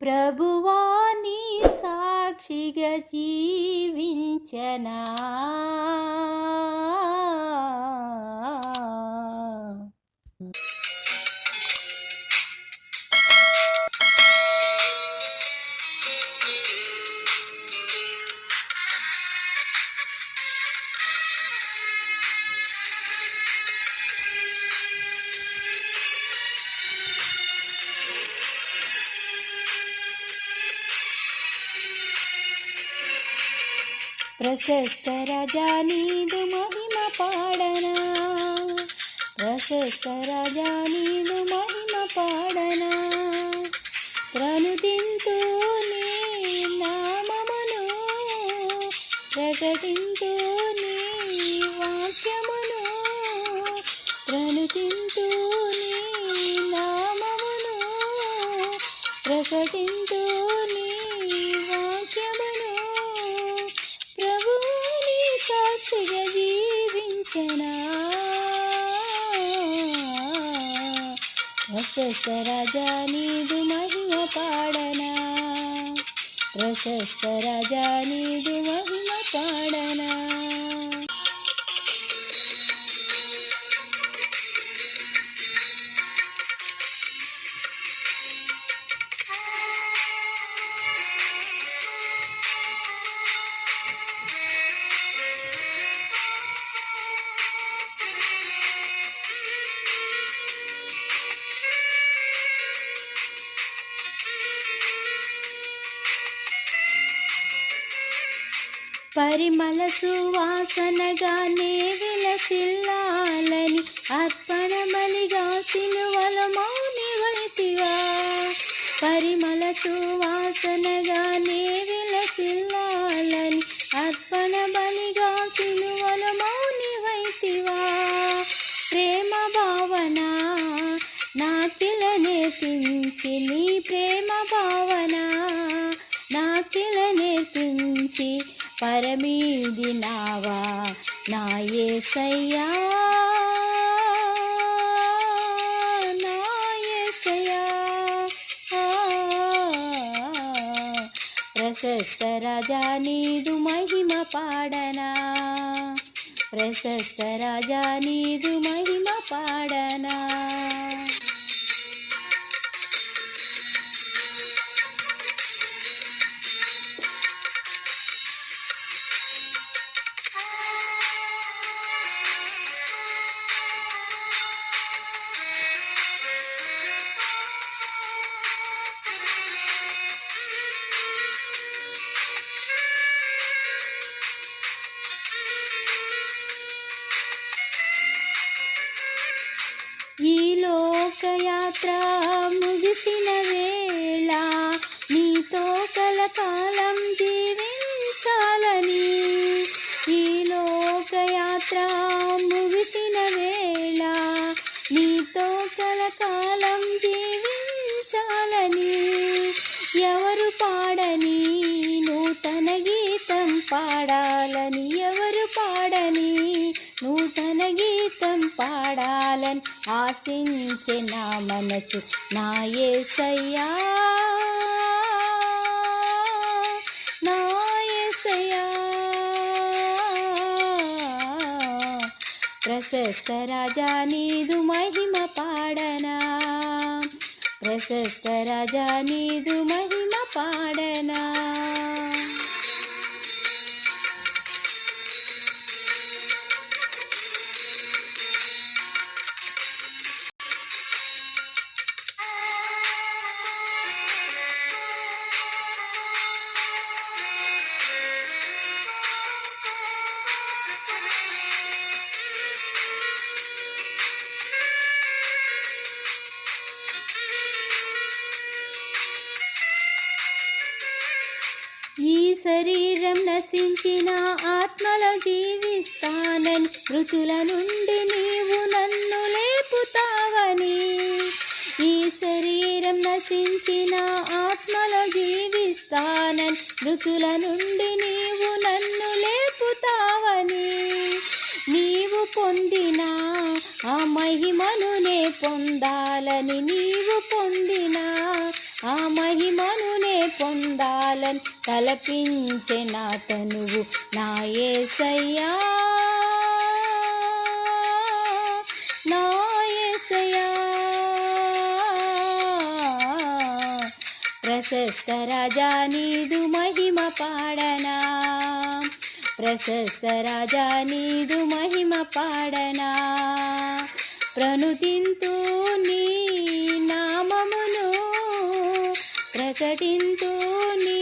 ప్రభువా నీ సాక్షిగా జీవించనా, ప్రశస్త రాజా నీదు మహిమ పాడనా, ప్రశస్త రాజా నీదు మహిమ పాడనా, ప్రణుతింతు నీ నామమును, ప్రకటింతు నీ వాక్యమును, ప్రణుతింతు నీ నామమును, ప్రకటింతు నీ వాక్యమును, ప్రభువు నీ సాక్షిగా జీవించనా, ప్రశస్త రాజా నీదు మహిమ పాడనా, ప్రశస్త రాజా నీదు మహిమ పాడనా. పరిమళ సువాసనగా నే విలసిల్లాలని, అర్పణ బలిగా సిలువల మౌనివైతివా, పరిమళ సువాసనగా నే విలసిల్లాలని, అర్పణ బలిగా సిలువల మౌనివైతివా, ప్రేమ భావన నాకిల నేర్పించి, నీ ప్రేమ భావన నాకిల నేర్పించి, పరమీదినావా నా యేసయ్యా, నా యేసయ్యా, ప్రశస్త రాజా నీదు మహిమ పాడనా, ప్రశస్త రాజా నీదు మహిమ పాడనా. ఈ లోకయాత్ర ముగిసిన వేళ నీతో కలకాలం జీవించాలని, ఈ లోకయాత్ర ముగిసిన వేళ నీతో కలకాలం జీవించాలని, ఎవరు పాడని నూతన గీతం పాడాలని, ఎవరు పాడని నూతన గీతం పాడాలని ఆశించే నా మనసు, నా యేసయ్యా, నా యేసయ్యా, ప్రశస్త రాజా నీదు మహిమ పాడనా, ప్రశస్త రాజా నీదు మహిమ పాడనా. ఈ శరీరం నశించిన ఆత్మలో జీవిస్తానని, మృతుల నుండి నీవు నన్ను లేపుతావని, ఈ శరీరం నశించిన ఆత్మలో జీవిస్తానని, మృతుల నుండి నీవు నన్ను లేపుతావని, నీవు పొందిన ఆ మహిమను నే పొందాలని, నీవు పొందిన ఆ మహిమను నే పొందాలని తలపించే నా తనువు నా యేసయ్యా నా యేసయ్యా. ప్రశస్త రాజా నీదు మహిమ పాడనా, ప్రశస్త రాజా నీదు మహిమ పాడనా. ప్రణుతింతు నీ నామమును, ప్రకటింతు నీ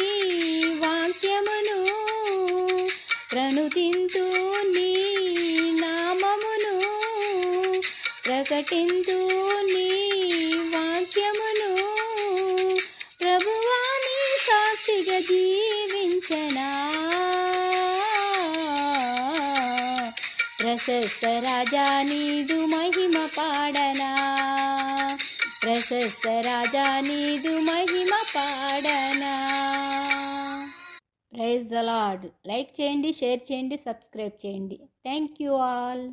వాక్యమును, ప్రణుతింతు నీ నామమును, ప్రకటింతు నీ వాక్యమును. ప్రభువా నీ సాక్షిగా జీవించనా, ప్రశస్త రాజా నీదు మహిమ పాడనా, ప్రశస్త రాజా నీదు మహిమ పాడనా. Praise the Lord. లైక్ చేయండి, షేర్ చేయండి, సబ్స్క్రైబ్ చేయండి. Thank you all.